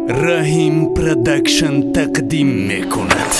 رحیم پروداکشن تقدیم میکند.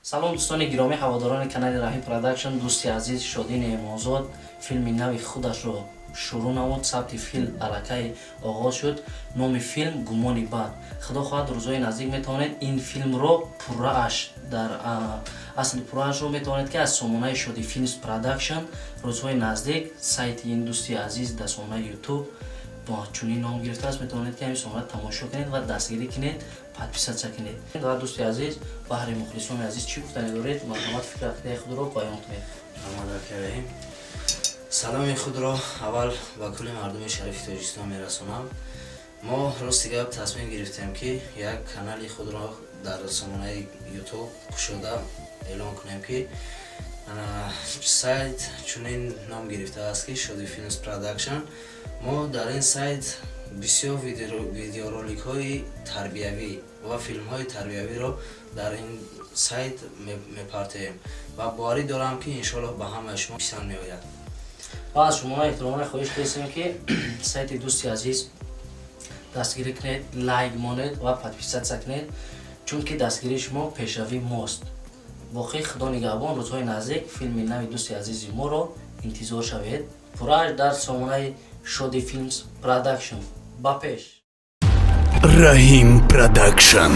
سلام دوستان گرامی هواداران کانال رحیم پروداکشن. دوستی عزیز شادین امازاد فیلم نوی خودش رو شروع نمود. ثبت فیلم الکی آغاز شد. نام فیلم گمونی بعد. خدا خواهد روزهای نزدیک میتوانید این فیلم رو پره‌اش در اصل پره‌اش رو میتوانید که از سامانه شادی فیلمز پروداکشن روزهای نزدیک سایت این دوستی عزیز در سامانه یوتیوب با چنین نام گرفته است. میتوانید که این سامانه تماشا کنید و دستگیری کنید. подписаться کنید. و دوستی عزیز بهر مخلصان عزیز چی گفتنی دارید؟ مرحمت فکر عقیده خود را بیان کنید. سلام خود را اول با کل مردم شریف تاجیکستان میرسونم. ما روز دیگه تصمیم گرفتیم که یک کانال خود را در سامانه یوتیوب گشوده اعلان کنیم که سایت چنین نام گرفته است که شادی فیلمز پروداکشن. ما در این سایت بسیار ویدیورولیک های تربیوی و فیلم های تربیوی را در این سایت میپرتیم و باوری دارم که انشالله به همه شما پسند میآید. و از شما احترامانه خواهش داشتیم که سایت دوستی عزیز دستگیری کنید، لایک مانید و подписаться کنید، چون که دستگیری شما پیشروی ماست. واقعی خدا نگهبان روزهای نزدیک فیلم نوی دوستی عزیز ما را انتظار شوید. پورش در سامانه شادی فیلمز پروداکشن. با پیش رحیم پروداکشن.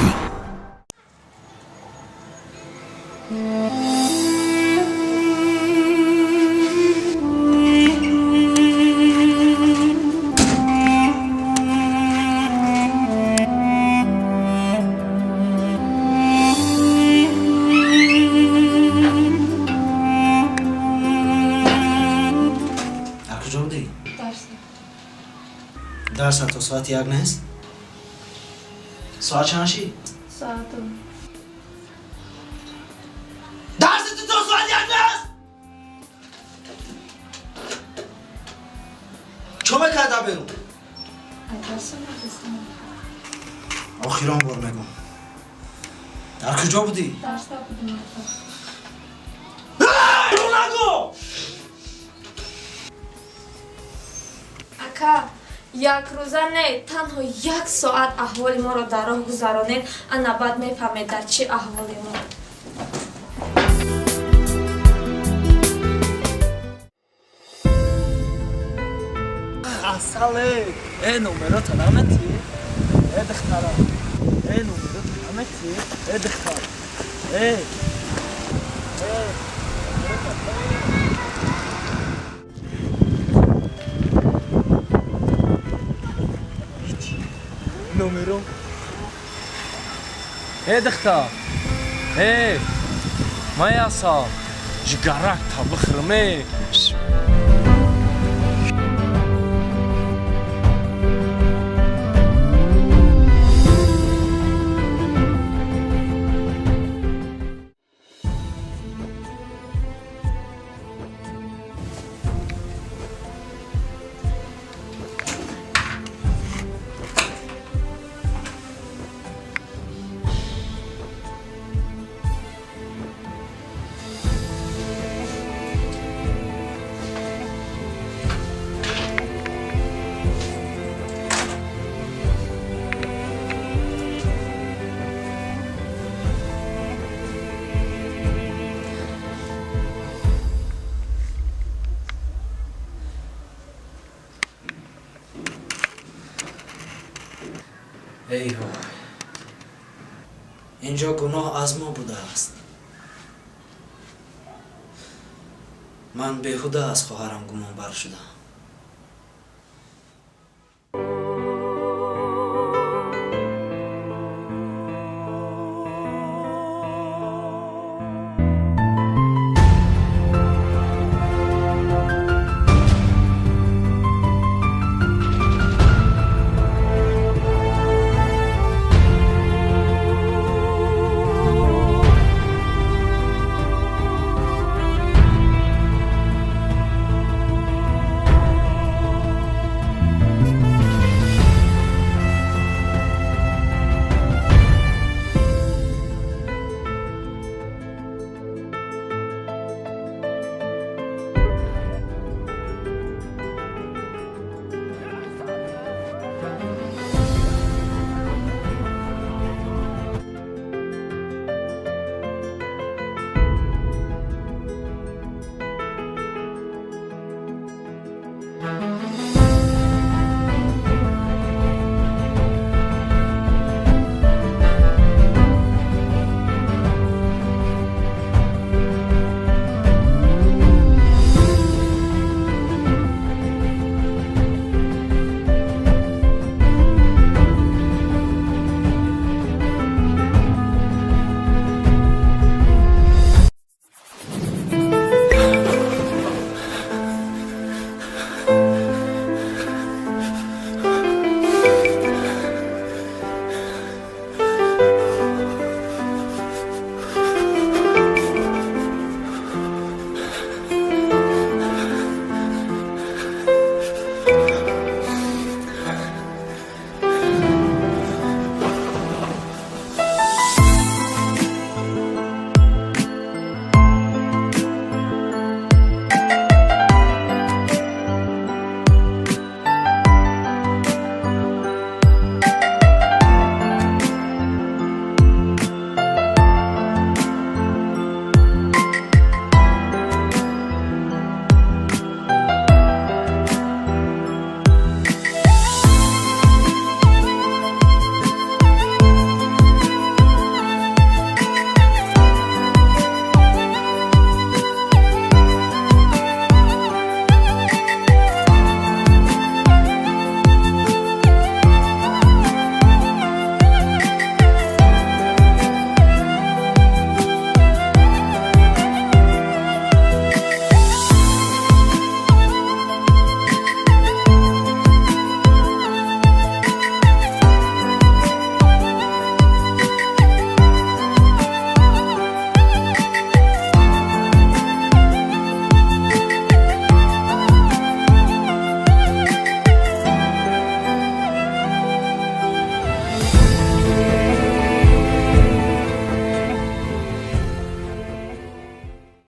درس تا ساعت یک نیست؟ ساعت چند شی؟ ساعت دو. درس تا ساعت یک نیست؟ چه میکرده برو؟ درس نخستم. آخیران بار میگم. در کجا بودی؟ درس بودم. رو نگو! اکا یک روزه نه تنها یک ساعت احوال ما را در راه گذرانید، انا بعد میفهمید در چه احوالی ما. اصله ای نمرات نامتی ای دخترا ای نمرات نامتی ای دختر ای نمرو ای دختر ای ما یاسا جگرک تا بخرمه ای وای، اینجا گناه از ما بوده است. من بیهوده از خواهرم گمان بر شدم.